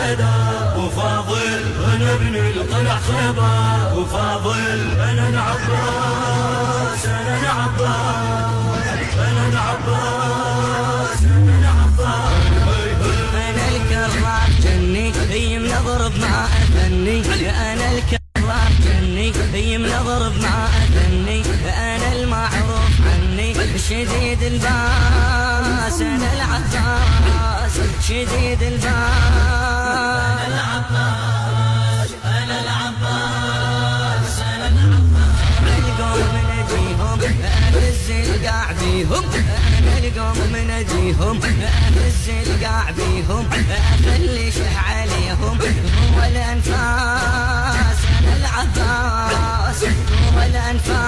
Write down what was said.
حدا، وفاضل انا ابن القلع خيبة، وفاضل انا العباس، انا العباس، انا العباس، انا العباس. انا الكرار جني هي منضرب مع اثني، انا الكرار جني هي منضرب مع اثني، انا المعروف عني شديد الباس، انا العباس شديد الباس، انا العباس، انا العباس، انا العباس. القوم نجيهم افز القاع بيهم، انا القوم من اجيهم افز القاع بيهم، اخلي شه عليهم هو الانفاس، انا العباس هو الانفاس.